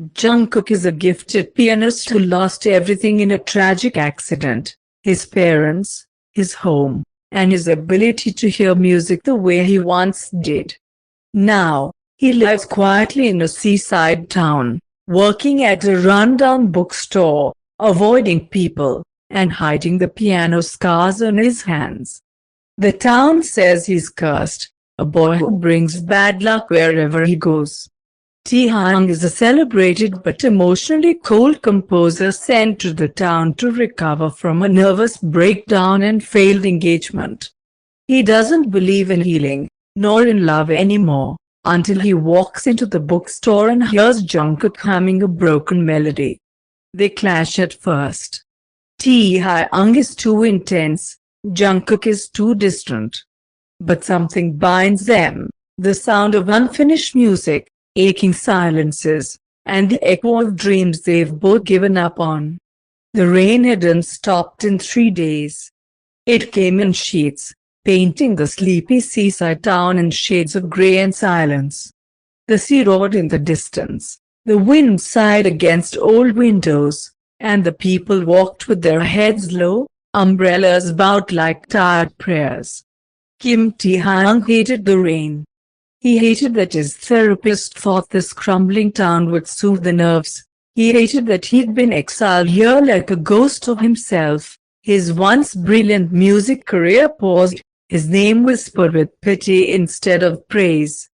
Jungkook is a gifted pianist who lost everything in a tragic accident: his parents, his home, and his ability to hear music the way he once did. Now, he lives quietly in a seaside town, working at a rundown bookstore, avoiding people, and hiding the piano scars on his hands. The town says he's cursed, a boy who brings bad luck wherever he goes. Taehyung is a celebrated but emotionally cold composer sent to the town to recover from a nervous breakdown and failed engagement. He doesn't believe in healing, nor in love anymore, until he walks into the bookstore and hears Jungkook humming a broken melody. They clash at first. Taehyung is too intense, Jungkook is too distant. But something binds them: the sound of unfinished music, aching silences, and the echo of dreams they've both given up on. The rain hadn't stopped in 3 days. It came in sheets, painting the sleepy seaside town in shades of grey and silence. The sea roared in the distance, the wind sighed against old windows, and the people walked with their heads low, umbrellas bowed like tired prayers. Kim Taehyung hated the rain. He hated that his therapist thought this crumbling town would soothe the nerves. He hated that he'd been exiled here like a ghost of himself. His once brilliant music career paused, his name whispered with pity instead of praise.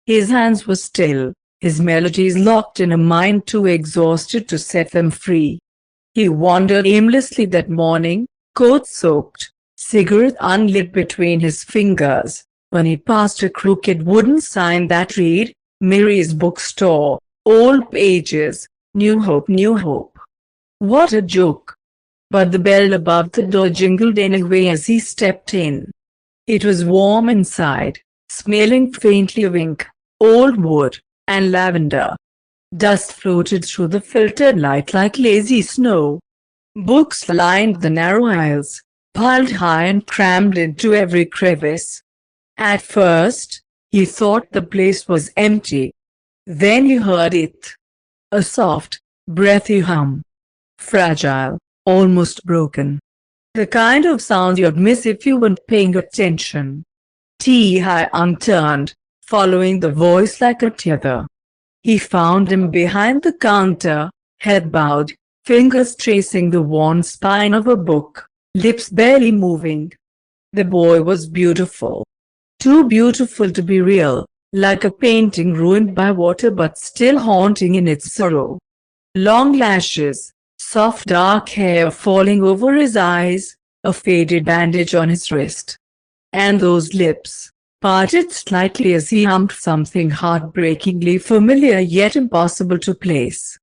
His hands were still, his melodies locked in a mind too exhausted to set them free. He wandered aimlessly that morning, coat soaked, cigarette unlit between his fingers, when he passed a crooked wooden sign that read, "Mary's Bookstore, Old Pages, New Hope, New Hope." What a joke! But the bell above the door jingled anyway as he stepped in. It was warm inside, smelling faintly of ink, old wood, and lavender. Dust floated through the filtered light like lazy snow. Books lined the narrow aisles, piled high and crammed into every crevice. At first, he thought the place was empty. Then he heard it. A soft, breathy hum. Fragile, almost broken. The kind of sound you'd miss if you weren't paying attention. Taehyung turned, following the voice like a tether. He found him behind the counter, head bowed, fingers tracing the worn spine of a book, lips barely moving. The boy was beautiful. Too beautiful to be real, like a painting ruined by water but still haunting in its sorrow. Long lashes, soft dark hair falling over his eyes, a faded bandage on his wrist. And those lips, parted slightly as he hummed something heartbreakingly familiar yet impossible to place.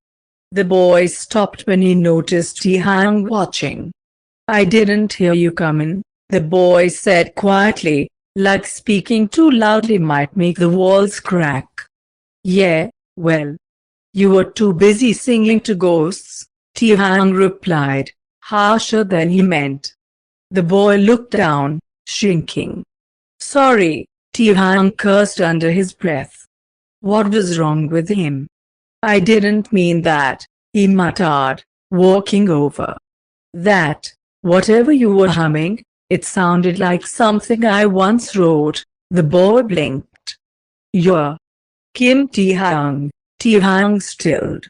The boy stopped when he noticed Taehyung watching. "I didn't hear you come in," the boy said quietly, like speaking too loudly might make the walls crack. "Yeah, well, you were too busy singing to ghosts," Taehyung replied, harsher than he meant. The boy looked down, shrinking. "Sorry," Taehyung cursed under his breath. What was wrong with him? "I didn't mean that," he muttered, walking over. "That, whatever you were humming, it sounded like something I once wrote." The boy blinked. "You're Kim Taehyung." Taehyung stilled.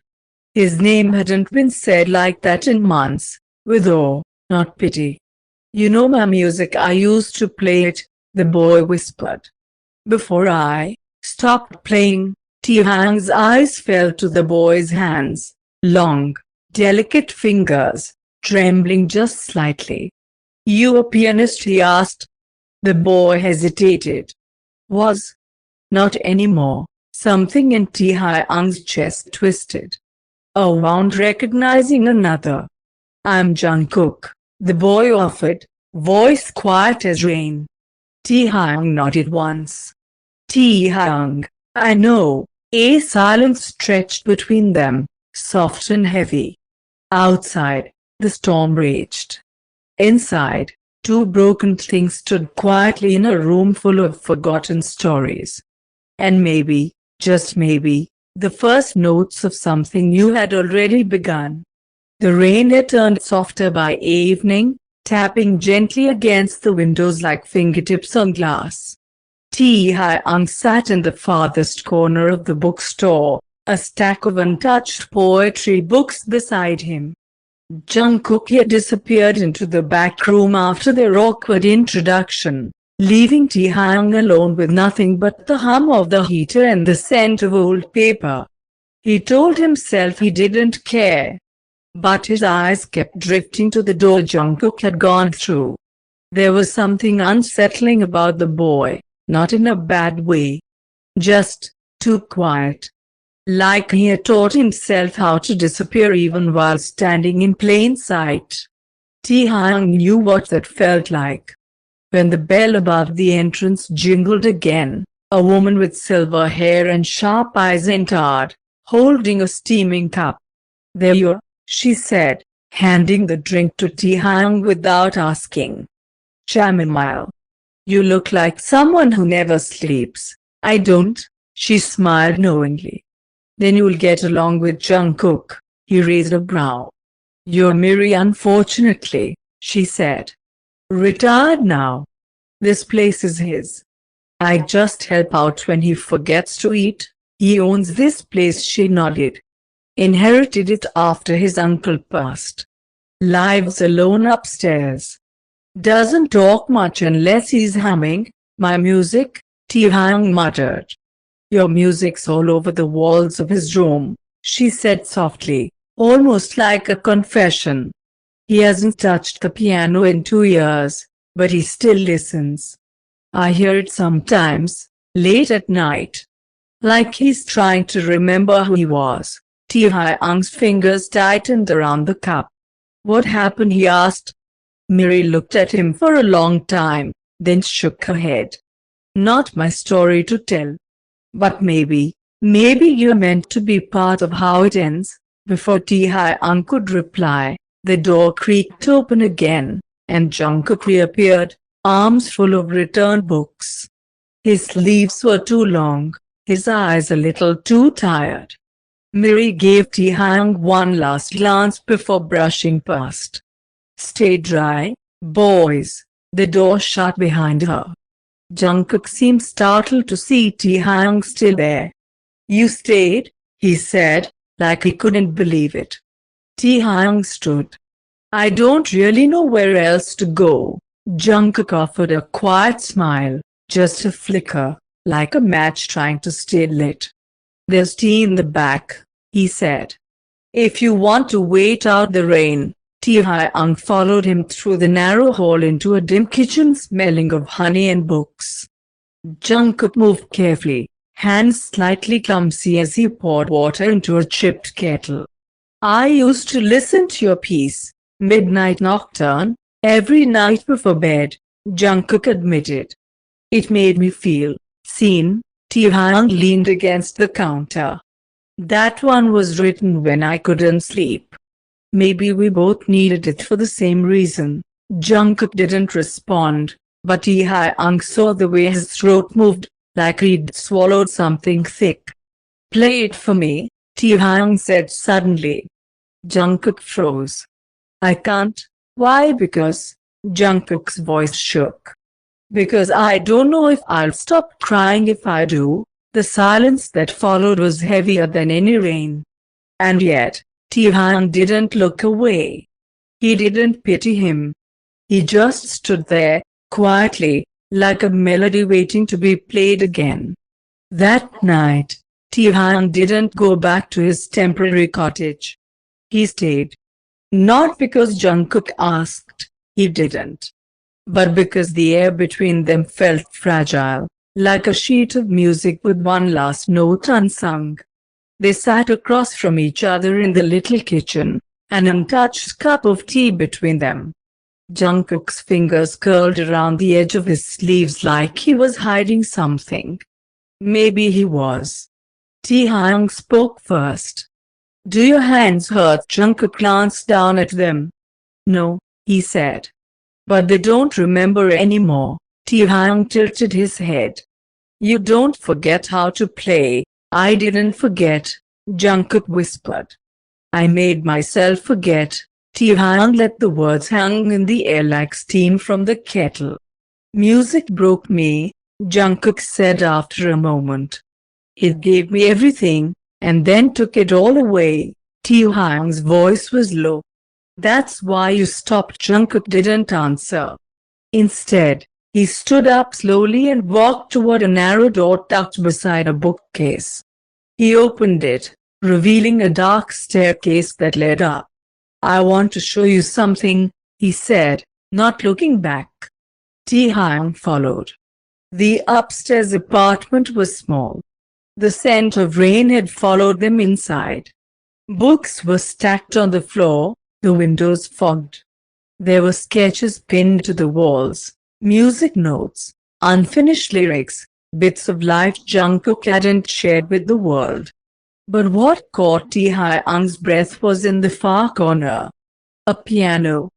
His name hadn't been said like that in months, with awe, not pity. "You know my music, I used to play it," the boy whispered. "Before I stopped playing." Taehyung's eyes fell to the boy's hands, long, delicate fingers, trembling just slightly. "You a pianist?" he asked. The boy hesitated. Was. Not anymore. Something in Taehyung's chest twisted. A wound recognizing another. "I'm Jungkook," the boy offered, voice quiet as rain. Taehyung nodded once. "Taehyung, I know." A silence stretched between them, soft and heavy. Outside, the storm raged. Inside, two broken things stood quietly in a room full of forgotten stories. And maybe, just maybe, The first notes of something new had already begun. The rain had turned softer by evening, tapping gently against the windows like fingertips on glass. Taehyung sat in the farthest corner of the bookstore, a stack of untouched poetry books beside him. Jungkook had disappeared into the back room after their awkward introduction, leaving Taehyung alone with nothing but the hum of the heater and the scent of old paper. He told himself he didn't care. But his eyes kept drifting to the door Jungkook had gone through. There was something unsettling about the boy, not in a bad way. Just too quiet. Like he had taught himself how to disappear even while standing in plain sight. Taehyung knew what that felt like. When the bell above the entrance jingled again, a woman with silver hair and sharp eyes entered, holding a steaming cup. "There you are," she said, handing the drink to Taehyung without asking. "Chamomile. You look like someone who never sleeps." "I don't," she smiled knowingly. "Then you'll get along with Jungkook." He raised a brow. "You're Miri unfortunately," she said. "Retired now. This place is his. I just help out when he forgets to eat. He owns this place." She nodded. "Inherited it after his uncle passed. Lives alone upstairs. Doesn't talk much unless he's humming my music," Taehyung muttered. "Your music's all over the walls of his room," she said softly, almost like a confession. "He hasn't touched the piano in 2 years, but he still listens. I hear it sometimes, late at night. Like he's trying to remember who he was." Taehyung's fingers tightened around the cup. "What happened?" he asked. Miri looked at him for a long time, then shook her head. "Not my story to tell. But maybe you're meant to be part of how it ends." Before Taehyung could reply, the door creaked open again, and Jungkook reappeared, arms full of returned books. His sleeves were too long, his eyes a little too tired. Miri gave Taehyung one last glance before brushing past. "Stay dry, boys." The door shut behind her. Jungkook seemed startled to see Taehyung still there. "You stayed?" he said, like he couldn't believe it. Taehyung stood. "I don't really know where else to go." Jungkook offered a quiet smile, just a flicker, like a match trying to stay lit. "There's tea in the back," he said. "If you want to wait out the rain." Taehyung followed him through the narrow hall into a dim kitchen smelling of honey and books. Jungkook moved carefully, hands slightly clumsy as he poured water into a chipped kettle. "I used to listen to your piece, Midnight Nocturne, every night before bed," Jungkook admitted. "It made me feel seen." Taehyung leaned against the counter. "That one was written when I couldn't sleep. Maybe we both needed it for the same reason." Jungkook didn't respond, but Taehyung saw the way his throat moved, like he'd swallowed something thick. "Play it for me," Taehyung said suddenly. Jungkook froze. "I can't." "Why?" "Because." Jungkook's voice shook. "Because I don't know if I'll stop crying if I do." The silence that followed was heavier than any rain. And yet, Taehyung didn't look away. He didn't pity him. He just stood there, quietly, like a melody waiting to be played again. That night, Taehyung didn't go back to his temporary cottage. He stayed. Not because Jungkook asked, he didn't. But because the air between them felt fragile, like a sheet of music with one last note unsung. They sat across from each other in the little kitchen, an untouched cup of tea between them. Jungkook's fingers curled around the edge of his sleeves like he was hiding something. Maybe he was. Taehyung spoke first. "Do your hands hurt?" Jungkook glanced down at them. "No," he said. "But they don't remember anymore." Taehyung tilted his head. "You don't forget how to play, I didn't forget, Jungkook whispered. I made myself forget. Taehyung let the words hang in the air like steam from the kettle. Music broke me, Jungkook said after a moment. It gave me everything, and then took it all away. Taehyung's voice was low. That's why you stopped. Jungkook didn't answer. Instead, he stood up slowly and walked toward a narrow door tucked beside a bookcase. He opened it, revealing a dark staircase that led up. I want to show you something, he said, not looking back. Taehyung followed. The upstairs apartment was small. The scent of rain had followed them inside. Books were stacked on the floor, the windows fogged. There were sketches pinned to the walls, music notes, unfinished lyrics, bits of life Jungkook hadn't shared with the world. But what caught Taehyung's breath was in the far corner. A piano,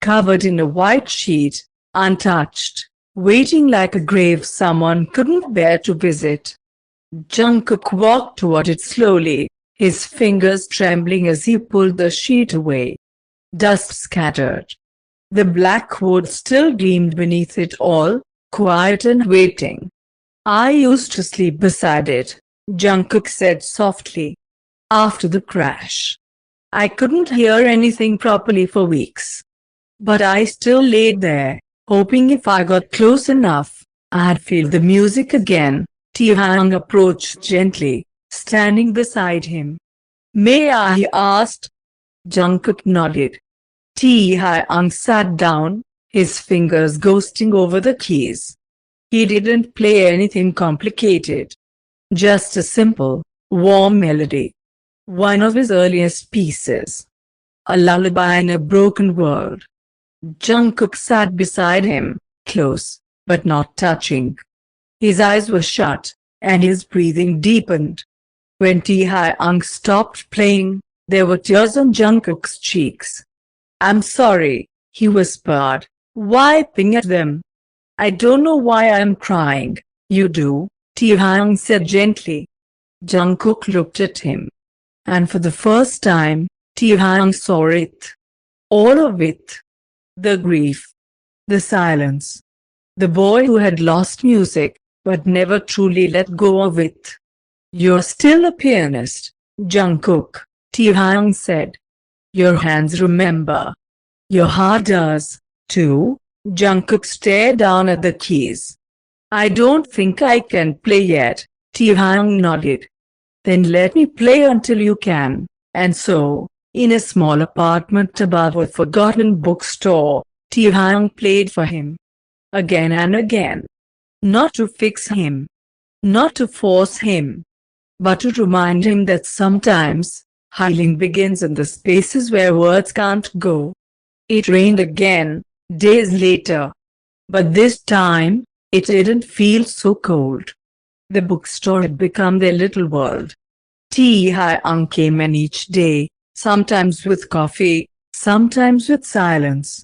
covered in a white sheet, untouched, waiting like a grave someone couldn't bear to visit. Jungkook walked toward it slowly, his fingers trembling as he pulled the sheet away. Dust scattered. The black wood still gleamed beneath it all, quiet and waiting. I used to sleep beside it, Jungkook said softly. After the crash. I couldn't hear anything properly for weeks. But I still laid there, hoping if I got close enough, I'd feel the music again. Taehyung approached gently, standing beside him. May I? He asked. Jungkook nodded. Taehyung sat down, his fingers ghosting over the keys. He didn't play anything complicated. Just a simple, warm melody. One of his earliest pieces. A lullaby in a broken world. Jungkook sat beside him, close, but not touching. His eyes were shut, and his breathing deepened. When Taehyung stopped playing, there were tears on Jungkook's cheeks. I'm sorry, he whispered, wiping at them. I don't know why I'm crying. You do, Taehyung said gently. Jungkook looked at him. And for the first time, Taehyung saw it. All of it. The grief. The silence. The boy who had lost music, but never truly let go of it. You're still a pianist, Jungkook, Taehyung said. Your hands remember. Your heart does, too. Jungkook stared down at the keys. I don't think I can play yet, Taehyung nodded. Then let me play until you can. And so, in a small apartment above a forgotten bookstore, Taehyung played for him. Again and again. Not to fix him. Not to force him. But to remind him that sometimes, healing begins in the spaces where words can't go. It rained again, days later. But this time, it didn't feel so cold. The bookstore had become their little world. Taehyung came in each day, sometimes with coffee, sometimes with silence.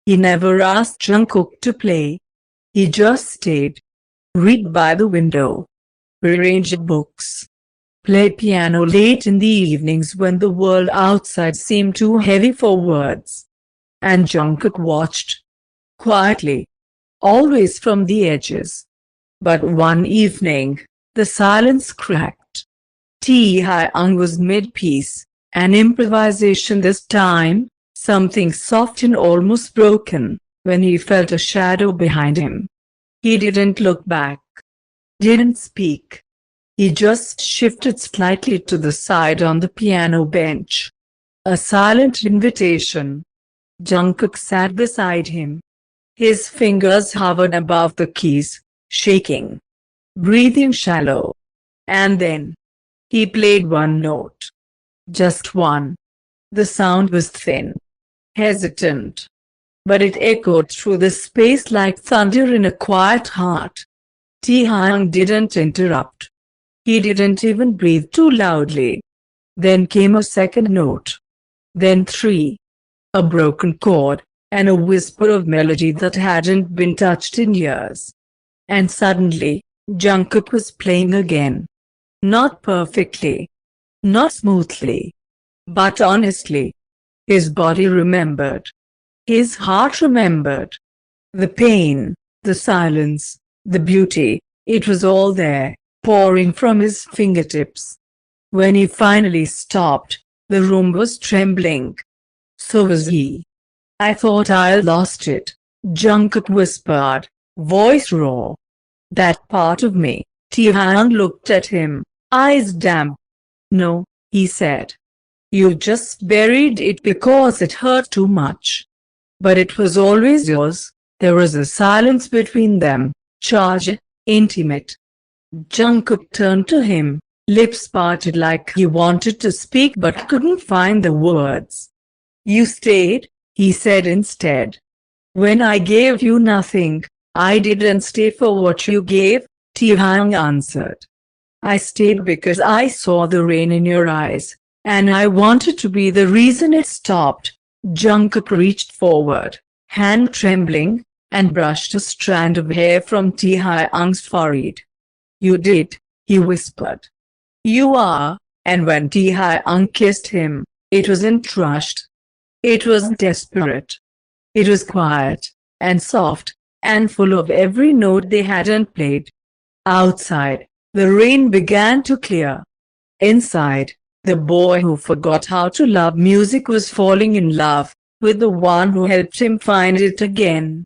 He never asked Jungkook to play. He just stayed. Read by the window. Rearrange books. Play piano late in the evenings when the world outside seemed too heavy for words. And Jungkook watched. Quietly. Always from the edges. But one evening, the silence cracked. Taehyung was mid-piece, an improvisation this time, something soft and almost broken, when he felt a shadow behind him. He didn't look back. Didn't speak. He just shifted slightly to the side on the piano bench. A silent invitation. Jungkook sat beside him. His fingers hovered above the keys, shaking. Breathing shallow. And then, he played one note. Just one. The sound was thin. Hesitant. But it echoed through the space like thunder in a quiet heart. Taehyung didn't interrupt. He didn't even breathe too loudly. Then came a second note. Then three. A broken chord, and a whisper of melody that hadn't been touched in years. And suddenly, Jungkook was playing again. Not perfectly, not smoothly, but honestly. His body remembered. His heart remembered. The pain, the silence, the beauty, it was all there, pouring from his fingertips. When he finally stopped, the room was trembling. So was he. I thought I lost it, Jungkook whispered, voice raw. That part of me. Taehyung looked at him, eyes damp. No, he said. You just buried it because it hurt too much. But it was always yours. There was a silence between them, charged, intimate. Jungkook turned to him, lips parted like he wanted to speak but couldn't find the words. You stayed, he said instead. When I gave you nothing, I didn't stay for what you gave, Taehyung answered. I stayed because I saw the rain in your eyes, and I wanted to be the reason it stopped. Jungkook reached forward, hand trembling, and brushed a strand of hair from Taehyung's forehead. You did, he whispered. You are, and when Taehyung kissed him, it wasn't rushed. It was desperate. It was quiet, and soft, and full of every note they hadn't played. Outside, the rain began to clear. Inside, the boy who forgot how to love music was falling in love with the one who helped him find it again.